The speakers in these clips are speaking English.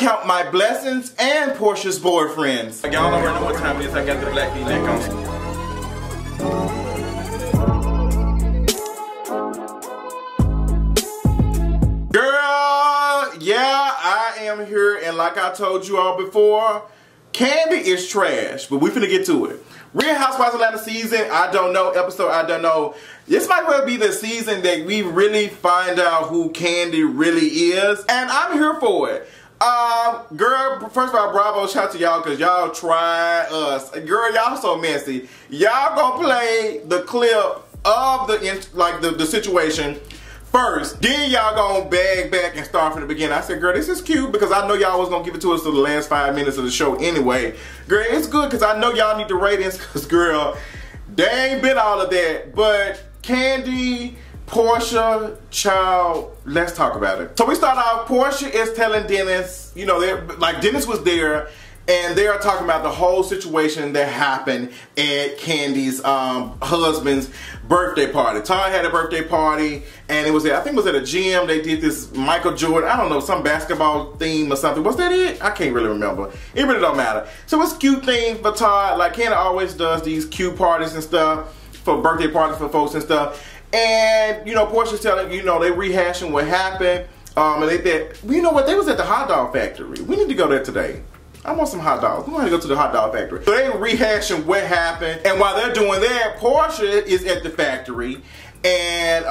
count my blessings and Porsha's boyfriends. Y'all already know what time it is. I got the black V-neck on. Girl, yeah, I am here, and like I told you all before, Kandi is trash, but we finna get to it. Real Housewives Atlanta season, I don't know, episode, I don't know. This might well be the season that we really find out who Kandi really is, and I'm here for it. Girl, first of all, bravo, shout out to y'all, because y'all try us. Girl, y'all so messy. Y'all gonna play the clip of the situation first, then y'all gonna bag back and start from the beginning. I said, girl, this is cute because I know y'all was gonna give it to us for the last 5 minutes of the show anyway. Girl, it's good because I know y'all need the ratings because, girl, they ain't been all of that. But Kandi, Porsha, child, let's talk about it. So we start off, Porsha is telling Dennis, you know, like Dennis was there, and they are talking about the whole situation that happened at Kandi's husband's birthday party. Todd had a birthday party, and it was I think it was at a gym. They did this Michael Jordan, I don't know, some basketball theme or something. Was that it? I can't really remember. It really don't matter. So it's a cute thing for Todd. Like Kandi always does these cute parties and stuff for birthday parties for folks and stuff. And you know, Porsha's telling, you know, they rehashing what happened. And they said, well, you know what? They was at the hot dog factory. We need to go there today. I want some hot dogs. We want to go to the hot dog factory. So they rehashing what happened, and while they're doing that, Porsha is at the factory, and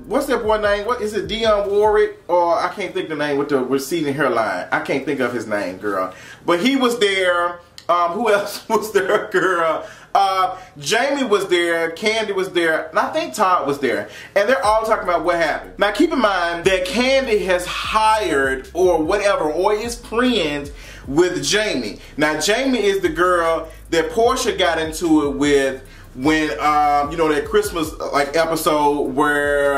what's that boy name? What is it? Dionne Warwick, or I can't think the name with the receding hairline. I can't think of his name, girl. But he was there. Who else was there, girl? Jamie was there, Kandi was there, and I think Todd was there. And they're all talking about what happened. Now keep in mind that Kandi has hired or whatever, or is friends with Jamie. Now Jamie is the girl that Porsha got into it with when you know, that Christmas like episode where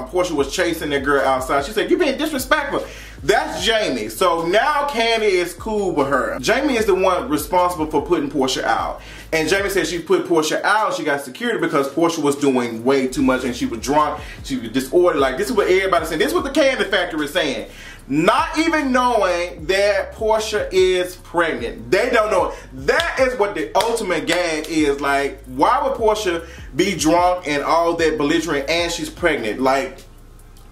Porsha was chasing that girl outside. She said, "You being disrespectful." That's Jamie. So now Kandi is cool with her. Jamie is the one responsible for putting Porsha out. And Jamie said she put Porsha out and she got security because Porsha was doing way too much and she was drunk. She was disordered. Like, this is what everybody's saying. This is what the Kandi factory is saying. Not even knowing that Porsha is pregnant. They don't know. That is what the ultimate gag is. Like, why would Porsha be drunk and all that belligerent and she's pregnant? Like,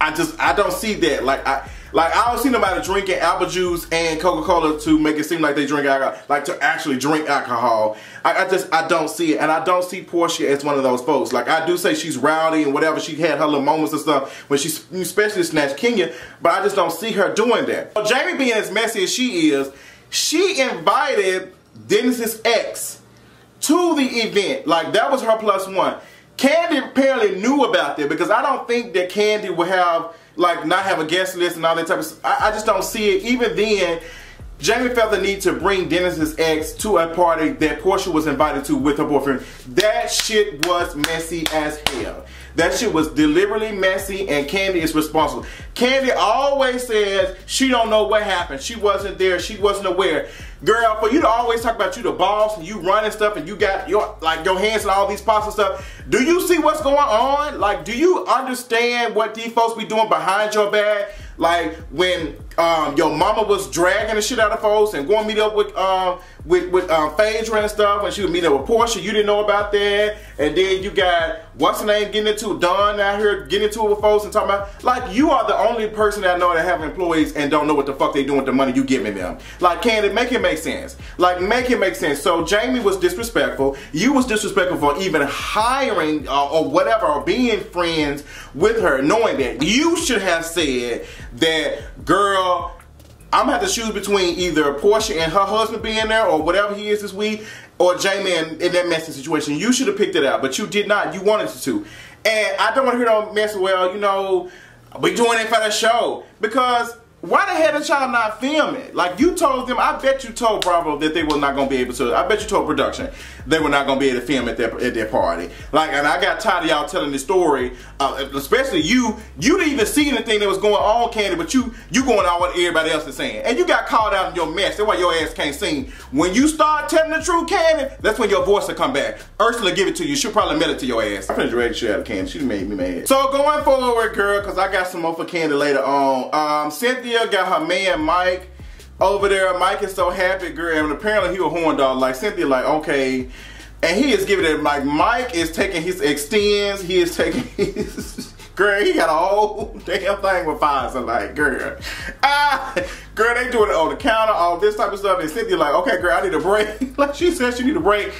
I don't see that. Like I don't see nobody drinking apple juice and Coca-Cola to make it seem like they drink alcohol, like to actually drink alcohol. I don't see it, and I don't see Porsha as one of those folks. Like, I do say she's rowdy and whatever, she had her little moments and stuff when she especially snatched Kenya, but I just don't see her doing that. So Jamie, being as messy as she is, she invited Dennis's ex to the event. Like, that was her plus one. Kandi apparently knew about that because I don't think that Kandi would have, like, not have a guest list and all that type of stuff. I just don't see it. Even then, Jamie felt the need to bring Dennis's ex to a party that Porsha was invited to with her boyfriend. That shit was messy as hell. That shit was deliberately messy, and Kandi is responsible. Kandi always says she don't know what happened. She wasn't there. She wasn't aware. Girl, for you to always talk about you the boss and you running stuff and you got your hands in all these pots and stuff, do you see what's going on? Like, do you understand what these folks be doing behind your back? Like, when your mama was dragging the shit out of folks and going to meet up with Phaedra and stuff, when she would meet up with Porsha, you didn't know about that. And then you got, what's her name, getting into Dawn out here, getting into it with folks and talking about, like, you are the only person that I know that have employees and don't know what the fuck they doing with the money you giving them. Like, Kandi, make it make sense. Like, make it make sense. So Jamie was disrespectful. You was disrespectful for even hiring or whatever, or being friends with her, knowing that. You should have said that, girl, I'm gonna have to choose between either Porsha and her husband being there or whatever he is this week, or Jamie in that messy situation. You should have picked it out, but you did not. You wanted to. And I don't want to hear no mess, well, you know, we doing it for the show. Because why the hell did y'all not film it? Like, you told them, I bet you told Bravo that they were not going to be able to, I bet you told production they were not going to be able to film at their party. Like, and I got tired of y'all telling this story, especially you didn't even see anything that was going on, Kandi, but you going on what everybody else is saying. And you got called out in your mess. That's why your ass can't sing. When you start telling the truth, Kandi, that's when your voice will come back. Ursula give it to you. She'll probably mail it to your ass. I'm finna drag the shit out of Kandi. She made me mad. So going forward, girl, because I got some more for Kandi later on. Cynthia got her man Mike over there. Mike is so happy, girl, and apparently he a horn dog. Like Cynthia, like okay, and he is giving it like Mike is taking his extends. He is taking his girl. He got a whole damn thing with Pfizer. Like girl, girl, they doing it on the counter, all this type of stuff. And Cynthia like, okay, girl, I need a break. Like she said, she need a break.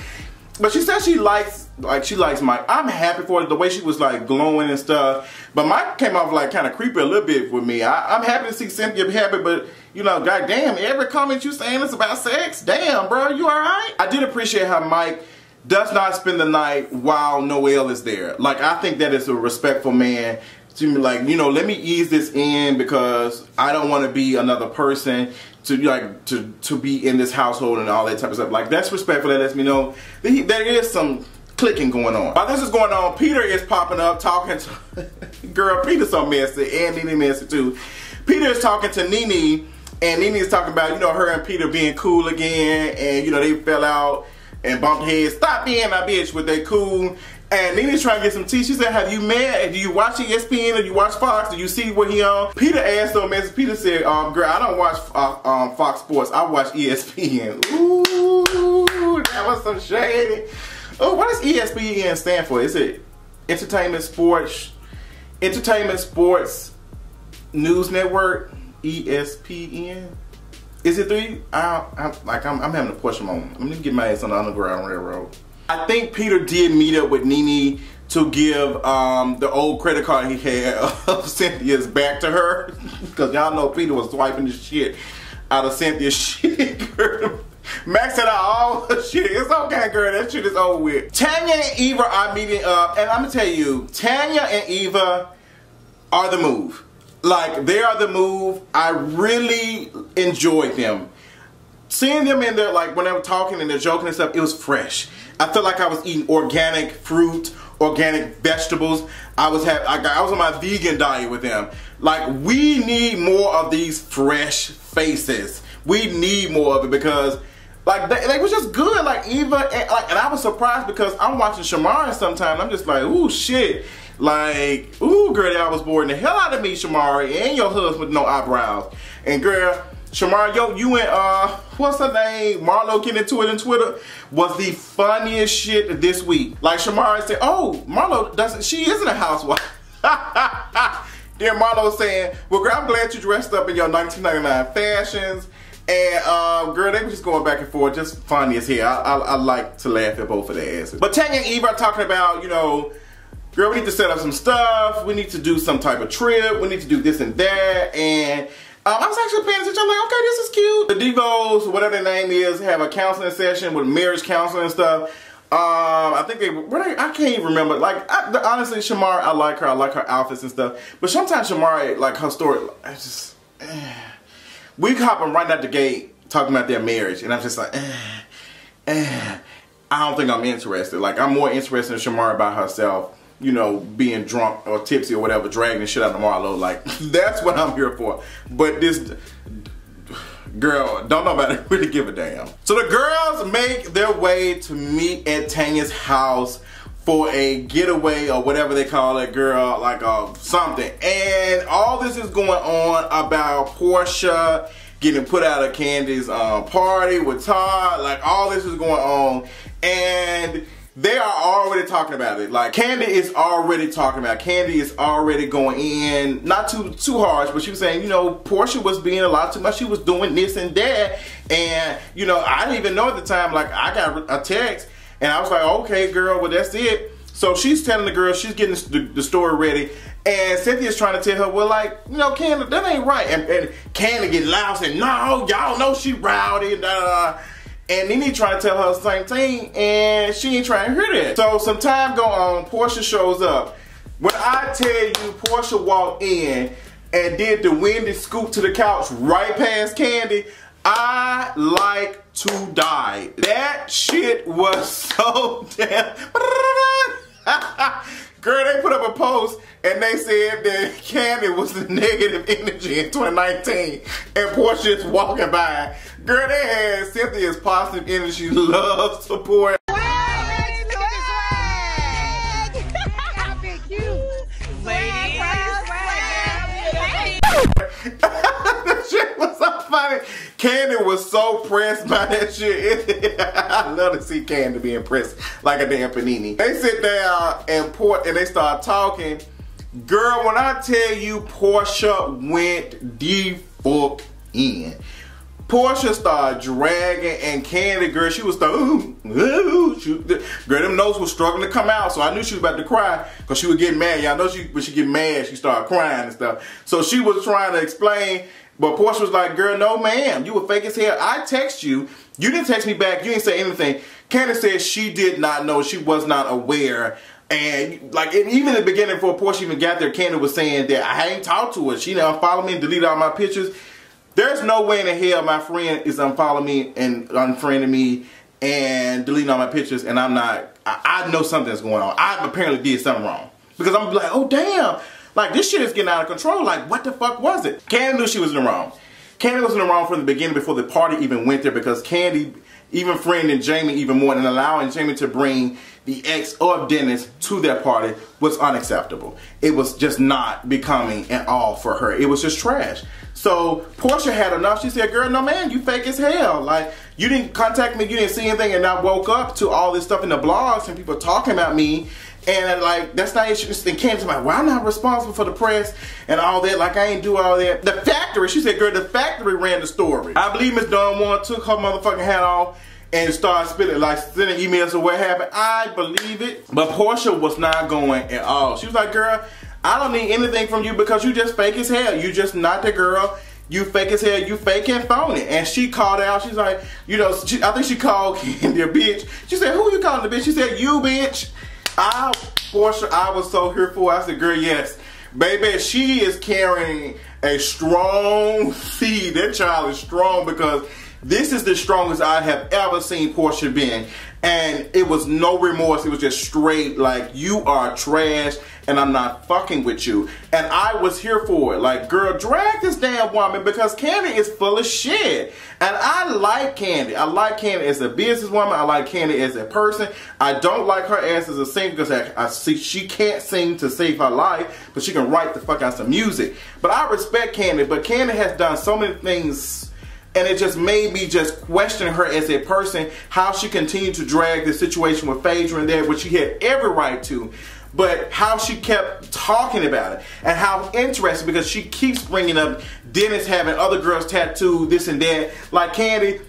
But she said she likes Mike. I'm happy for it, the way she was like glowing and stuff. But Mike came off like kind of creepy a little bit with me. I'm happy to see Cynthia happy, but you know, goddamn, every comment you saying is about sex. Damn, bro, you alright? I did appreciate how Mike does not spend the night while Noelle is there. Like, I think that is a respectful man to be like, you know, let me ease this in because I don't want to be another person to like to be in this household and all that type of stuff. Like, that's respectful. That lets me know that there is some clicking going on. While this is going on, Peter is popping up talking to girl, Peter's so messy, and NeNe messy too. Peter is talking to NeNe, and NeNe is talking about, you know, her and Peter being cool again, and you know, they fell out and bumped heads. Stop being my bitch with they cool. And NeNe's trying to get some tea. She said, have you met? Do you watch ESPN? Or do you watch Fox? Do you see what he on? Peter asked her a message. Peter said, girl, I don't watch Fox Sports. I watch ESPN. Ooh, that was some shady. Oh, what does ESPN stand for? Is it Entertainment Sports News Network? ESPN? Is it 3? I'm having a Porsha moment. I'm gonna get my ass on the Underground Railroad. I think Peter did meet up with NeNe to give the old credit card he had of Cynthia's back to her. Because y'all know Peter was swiping the shit out of Cynthia's shit. Maxing out all her shit. It's okay, girl. That shit is over with. Tanya and Eva are meeting up. And I'm going to tell you, Tanya and Eva are the move. Like, they are the move. I really enjoyed them. Seeing them in there, like, when they were talking and they're joking and stuff, it was fresh. I felt like I was eating organic fruit, organic vegetables. I was on my vegan diet with them. Like, we need more of these fresh faces. We need more of it because, like, they was just good. Like, Eva, and I was surprised because I'm watching Shamari sometimes. I'm just like, ooh, shit. Like, ooh, girl, I was boring the hell out of me, Shamari, and your husband with no eyebrows. And, girl, Shamari, you and, what's her name? Marlo getting into it on Twitter was the funniest shit this week. Like, Shamari said, oh, Marlo she isn't a housewife. Then Marlo saying, well, girl, I'm glad you dressed up in your 1999 fashions. And, girl, they were just going back and forth, just funny as hell. I like to laugh at both of their asses. But Tanya and Eva are talking about, you know, girl, we need to set up some stuff. We need to do some type of trip. We need to do this and that. And I was actually paying attention. I'm like, okay, this is cute. The Devos, whatever their name is, have a counseling session with marriage counseling and stuff. I think I can't even remember. Like, honestly, Shamari, I like her. I like her outfits and stuff. But sometimes Shamari, like, her story, I just, we hopping right out the gate talking about their marriage. And I'm just like, I don't think I'm interested. Like, I'm more interested in Shamari by herself, you know, being drunk or tipsy or whatever, dragging the shit out of Marlo. Like, that's what I'm here for. But this girl, don't nobody really give a damn. So the girls make their way to meet at Tanya's house for a getaway or whatever they call it, girl, like something. And all this is going on about Porsha getting put out of Kandi's party with Todd. Like, all this is going on. And they are already talking about it. Like, Kandi is already talking about it. Kandi is already going in, not too harsh, but she was saying, you know, Porsha was being a lot too much. She was doing this and that. And, you know, I didn't even know at the time, like, I got a text and I was like, okay, girl, well, that's it. So she's telling the girl, she's getting the story ready. And Cynthia's trying to tell her, well, like, you know, Kandi, that ain't right. And Kandi get loud saying, no, y'all know she rowdy, da da da. And NeNe trying to tell her the same thing, and she ain't trying to hear that. So some time go on, Porsha shows up. When I tell you Porsha walked in and did the windy scoop to the couch right past Kandi, I like to die. That shit was so damn... Girl, they put up a post and they said that Kandi was the negative energy in 2019 and Porsha is walking by. Girl, they had Cynthia's positive energy, love, support. Swag! Look at swag! How big you? Ladies! That shit was so funny. Kandi was so pressed by that shit. I love to see Kandi be impressed like a damn panini. They sit down and they start talking. Girl, when I tell you Porsha went the fuck in. Porsha started dragging, and Kandi, girl, she was girl, them notes was struggling to come out, so I knew she was about to cry, because she would get mad. Y'all know when she get mad, she started crying and stuff. So she was trying to explain, but Porsha was like, girl, no ma'am, you were fake as hell. I text you, you didn't text me back, you didn't say anything. Kandi said she did not know, she was not aware. And like, even in the beginning, before Porsha even got there, Kandi was saying that I ain't talked to her. She didn't unfollow me and delete all my pictures. There's no way in the hell my friend is unfollowing me and unfriending me and deleting all my pictures, and I'm not. I know something's going on. I apparently did something wrong, because I'm like, oh damn, like this shit is getting out of control. Like, what the fuck was it? Kandi knew she was in the wrong. Kandi was in the wrong from the beginning, before the party even went there, because Kandi even friending Jamie even more, and allowing Jamie to bring the ex of Dennis to that party was unacceptable. It was just not becoming at all for her. It was just trash. So Porsha had enough. She said, girl, no man, you fake as hell. Like, you didn't contact me, you didn't see anything, and I woke up to all this stuff in the blogs and people talking about me, and like, that's not issue. And Kandi's like, well, I'm not responsible for the press and all that. Like, I ain't do all that. The factory, she said, girl, the factory ran the story. I believe Miss Dawn Juan took her motherfucking hat off and started spitting, like sending emails of what happened. I believe it. But Porsha was not going at all. She was like, girl, I don't need anything from you, because you just fake as hell. You just not the girl. You fake as hell. You fake and phony. And she called out. She's like, you know, I think she called Kandi a bitch. She said, who you calling the bitch? She said, you bitch. Porsha, I was so here for. I said, girl, yes. Baby, she is carrying a strong seed. That child is strong, because this is the strongest I have ever seen Porsha been. And it was no remorse. It was just straight, like, you are trash and I'm not fucking with you. And I was here for it. Like, girl, drag this damn woman, because Kandi is full of shit. And I like Kandi. I like Kandi as a businesswoman. I like Kandi as a person. I don't like her ass as a singer, because I see she can't sing to save her life, but she can write the fuck out some music. But I respect Kandi. But Kandi has done so many things, and it just made me just question her as a person, how she continued to drag the situation with Phaedra in there, which she had every right to, but how she kept talking about it, and how interesting, because she keeps bringing up Dennis having other girls tattooed, this and that. Like, Kandi,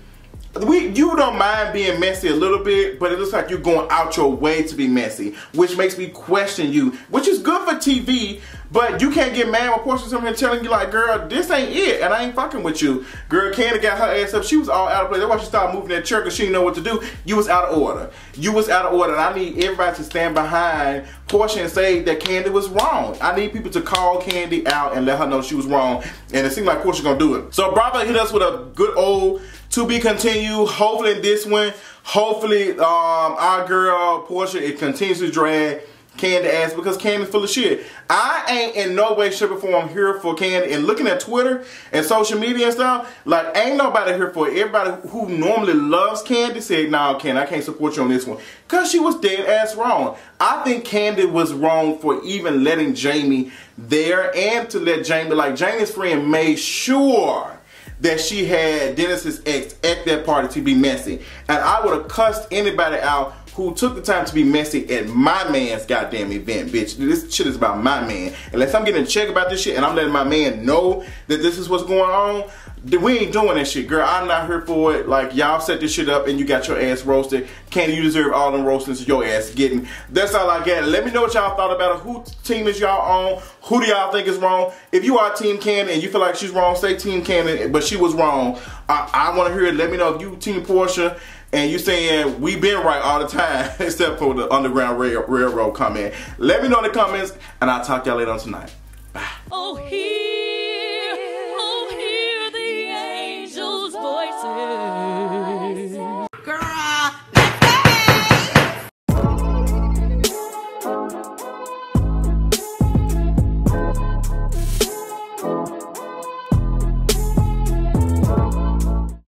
you don't mind being messy a little bit, but it looks like you're going out your way to be messy, which makes me question you, which is good for TV, but you can't get mad when Porsha's coming and telling you, like, girl, this ain't it, and I ain't fucking with you. Girl, Kandi got her ass up. She was all out of place. That's why she started moving that chair, because she didn't know what to do. You was out of order. You was out of order, and I need everybody to stand behind Porsha and say that Kandi was wrong. I need people to call Kandi out and let her know she was wrong, and it seems like Porsha gonna do it. So Bravo hit us with a good old to be continued. Hopefully in this one, hopefully our girl Porsha, it continues to drag Kandi ass, because Kandi's full of shit. I ain't in no way, shape, or form here for Kandi. And looking at Twitter and social media and stuff, like, ain't nobody here for it. Everybody who normally loves Kandi said, nah, Kandi, I can't support you on this one, because she was dead ass wrong. I think Kandi was wrong for even letting Jamie there, and to let Jamie, like, Jamie's friend made sure that she had Dennis's ex at that party to be messy. And I would have cussed anybody out who took the time to be messy at my man's goddamn event, bitch. This shit is about my man. Unless I'm getting a check about this shit and I'm letting my man know that this is what's going on, we ain't doing that shit, girl. I'm not here for it. Like, y'all set this shit up and you got your ass roasted. Kandi, you deserve all them roastings your ass getting. That's all I got. Let me know what y'all thought about it. Who team is y'all on? Who do y'all think is wrong? If you are Team Kandi and you feel like she's wrong, say Team Kandi, but she was wrong. I want to hear it. Let me know if you Team Porsha and you saying we been right all the time, except for the Underground Railroad comment. Let me know in the comments, and I'll talk to y'all later on tonight. Bye. Oh,